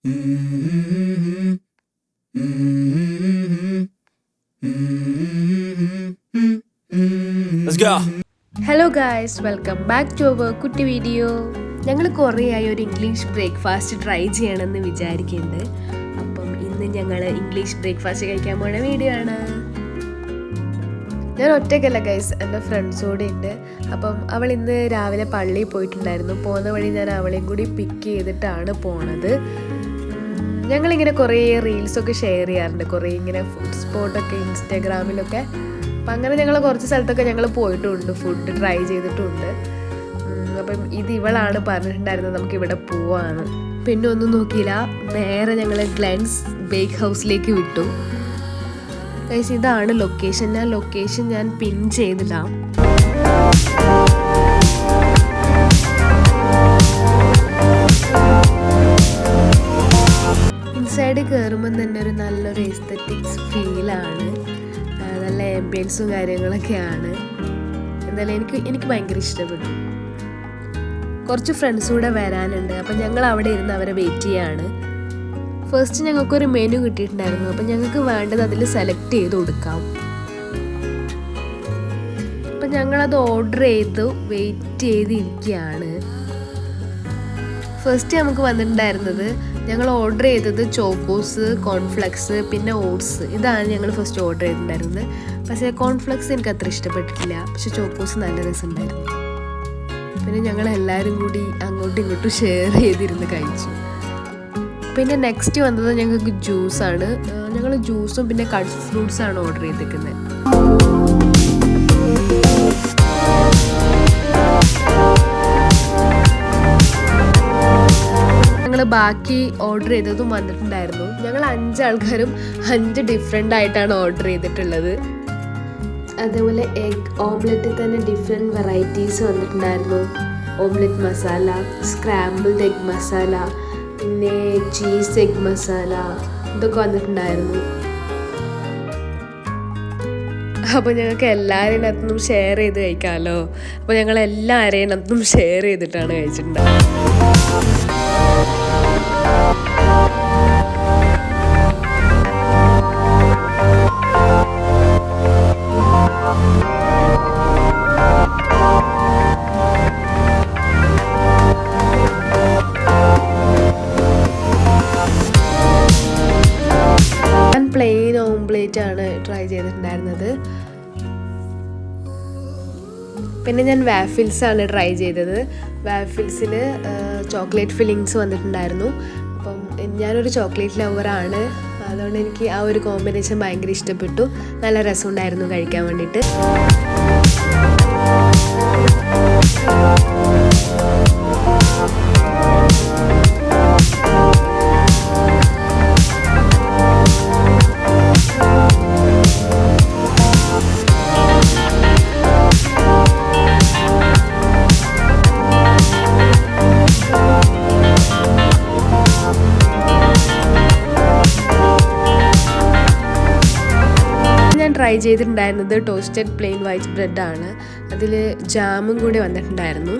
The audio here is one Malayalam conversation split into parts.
Let's go. Hello guys, welcome back to our കുട്ടി വീഡിയോ. ഞങ്ങൾ കുറേയായി ഒരു ഇംഗ്ലീഷ് ബ്രേക്ക്ഫാസ്റ്റ് ട്രൈ ചെയ്യണമെന്ന് വിചാരിക്കുന്നുണ്ട്. അപ്പം ഇന്ന് ഞങ്ങൾ ഇംഗ്ലീഷ് ബ്രേക്ക്ഫാസ്റ്റ് കഴിക്കാൻ പോണ വീഡിയോ ആണ്. ഞാൻ ഒറ്റയ്ക്കല്ല ഗൈസ്, എൻ്റെ ഫ്രണ്ട്സോടെ ഉണ്ട്. അപ്പം അവൾ ഇന്ന് രാവിലെ പള്ളിയിൽ പോയിട്ടുണ്ടായിരുന്നു. പോകുന്ന വഴി ഞാൻ അവളെയും കൂടി പിക്ക് ചെയ്തിട്ടാണ് പോണത്. ഞങ്ങളിങ്ങനെ കുറേ റീൽസൊക്കെ ഷെയർ ചെയ്യാറുണ്ട്, കുറേ ഇങ്ങനെ ഫുഡ് സ്പോട്ടൊക്കെ ഇൻസ്റ്റാഗ്രാമിലൊക്കെ. അപ്പം അങ്ങനെ ഞങ്ങൾ കുറച്ച് സ്ഥലത്തൊക്കെ ഞങ്ങൾ പോയിട്ടുമുണ്ട്, ഫുഡ് ട്രൈ ചെയ്തിട്ടുണ്ട്. അപ്പം ഇത് ഇവളാണ് പറഞ്ഞിട്ടുണ്ടായിരുന്നത് നമുക്ക് ഇവിടെ പോവാന്ന്. പിന്നെ ഒന്നും നോക്കിയില്ല, നേരെ ഞങ്ങൾ ഗ്ലെൻസ് ബേക്ക് ഹൗസിലേക്ക് വിട്ടു. ഗൈസ്, ഇതാണ് ലൊക്കേഷൻ. ഞാൻ പിൻ ചെയ്തിടാം. ഇൻസൈഡ് കയറുമ്പം തന്നെ ഒരു നല്ലൊരു എസ്തറ്റിക്സ് ഫീലാണ്, നല്ല ആംബിയൻസും കാര്യങ്ങളൊക്കെയാണ്. എന്തായാലും എനിക്ക് ഭയങ്കര ഇഷ്ടപ്പെട്ടു. കുറച്ച് ഫ്രണ്ട്സ് കൂടെ വരാനുണ്ട്, അപ്പം ഞങ്ങൾ അവിടെ ഇരുന്ന് അവരെ വെയിറ്റ് ചെയ്യാണ്. ഫസ്റ്റ് ഞങ്ങൾക്കൊരു മെനു കിട്ടിയിട്ടുണ്ടായിരുന്നു. അപ്പം ഞങ്ങൾക്ക് വേണ്ടത് അതിൽ സെലക്ട് ചെയ്ത് കൊടുക്കാം. അപ്പം ഞങ്ങളത് ഓർഡർ ചെയ്ത് വെയിറ്റ് ചെയ്തിരിക്കുകയാണ്. ഫസ്റ്റ് നമുക്ക് വന്നിട്ടുണ്ടായിരുന്നത്, ഞങ്ങൾ ഓർഡർ ചെയ്തത് ചോക്കോസ്, കോൺഫ്ലെക്സ്, പിന്നെ ഓട്സ്. ഇതാണ് ഞങ്ങൾ ഫസ്റ്റ് ഓർഡർ ചെയ്തിട്ടുണ്ടായിരുന്നത്. പക്ഷേ കോൺഫ്ലെക്സ് എനിക്ക് അത്ര ഇഷ്ടപ്പെട്ടിട്ടില്ല, പക്ഷെ ചോക്കോസ് നല്ല രസമുണ്ടായിരുന്നു. പിന്നെ ഞങ്ങൾ എല്ലാവരും കൂടി അങ്ങോട്ടും ഇങ്ങോട്ടും ഷെയർ ചെയ്തിരുന്ന് കഴിച്ചു. പിന്നെ നെക്സ്റ്റ് വന്നത് ഞങ്ങൾക്ക് ജ്യൂസാണ്. ഞങ്ങൾ ജ്യൂസും പിന്നെ കട്ട് ഫ്രൂട്ട്സാണ് ഓർഡർ ചെയ്തിരിക്കുന്നത്. ഞങ്ങൾ ബാക്കി ഓർഡർ ചെയ്തതും വന്നിട്ടുണ്ടായിരുന്നു. ഞങ്ങൾ 5 ആൾക്കാരും 5 ഡിഫറെൻ്റ് ആയിട്ടാണ് ഓർഡർ ചെയ്തിട്ടുള്ളത്. അതേപോലെ എഗ് ഓംലെറ്റിൽ തന്നെ ഡിഫറെൻറ്റ് വെറൈറ്റീസ് വന്നിട്ടുണ്ടായിരുന്നു. Omelette masala, scrambled egg masala, പിന്നെ ചീസ് എഗ് മസാല, ഇതൊക്കെ വന്നിട്ടുണ്ടായിരുന്നു. അപ്പോൾ ഞങ്ങൾക്ക് എല്ലാവരും അതിനും ഷെയർ ചെയ്ത് കഴിക്കാമല്ലോ. അപ്പോൾ ഞങ്ങൾ എല്ലാവരെയും അതിനും ഷെയർ ചെയ്തിട്ടാണ് കഴിച്ചിട്ടുണ്ടായത്. പ്ലെയിൻ ഓംപ്ലേറ്റ് ആണ് ട്രൈ ചെയ്തിട്ടുണ്ടായിരുന്നത്. പിന്നെ ഞാൻ വാഫിൽസ് ആണ് ട്രൈ ചെയ്തത്. വാഫിൽസിൽ ചോക്ലേറ്റ് ഫില്ലിങ്സ് വന്നിട്ടുണ്ടായിരുന്നു. അപ്പം ഞാനൊരു ചോക്ലേറ്റ് ലവറാണ്, അതുകൊണ്ട് എനിക്ക് ആ ഒരു കോമ്പിനേഷൻ ഭയങ്കര ഇഷ്ടപ്പെട്ടു. നല്ല രസമുണ്ടായിരുന്നു കഴിക്കാൻ വേണ്ടിയിട്ട്. ട്രൈ ചെയ്തിട്ടുണ്ടായിരുന്നത് ടോസ്റ്റഡ് പ്ലെയിൻ വൈറ്റ് ബ്രെഡാണ്. അതിൽ ജാമും കൂടി വന്നിട്ടുണ്ടായിരുന്നു.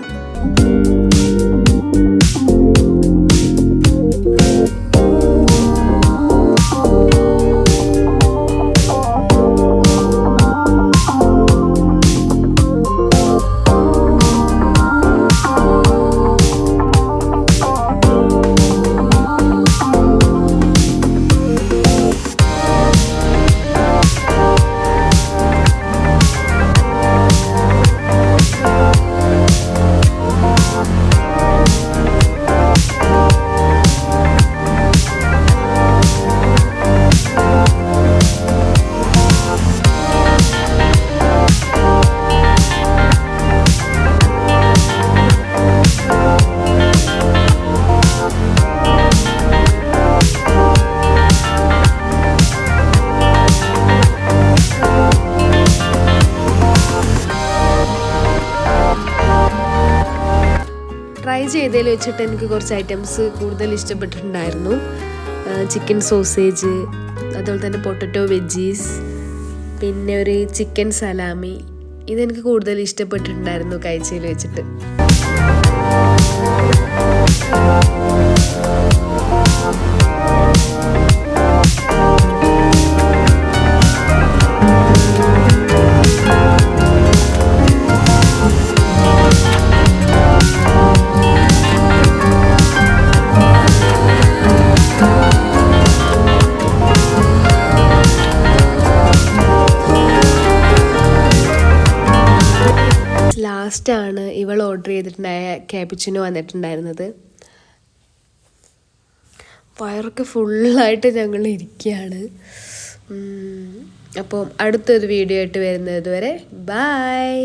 ട്രൈ ചെയ്തതിൽ വെച്ചിട്ട് എനിക്ക് കുറച്ച് ഐറ്റംസ് കൂടുതൽ ഇഷ്ടപ്പെട്ടിട്ടുണ്ടായിരുന്നു. ചിക്കൻ സോസേജ്, അതുപോലെ തന്നെ പൊട്ടറ്റോ വെജീസ്, പിന്നെ ഒരു ചിക്കൻ സലാമി. ഇതെനിക്ക് കൂടുതൽ ഇഷ്ടപ്പെട്ടിട്ടുണ്ടായിരുന്നു കഴിച്ചതിൽ വെച്ചിട്ട്. ലാസ്റ്റാണ് ഇവൾ ഓർഡർ ചെയ്തിട്ടുണ്ടായ ക്യാപിച്ചിനോ വന്നിട്ടുണ്ടായിരുന്നത്. വയറൊക്കെ ഫുള്ളായിട്ട് ഞങ്ങൾ ഇരിക്കുകയാണ്. അപ്പം അടുത്തൊരു വീഡിയോ ആയിട്ട് വരുന്നത് വരെ ബൈ.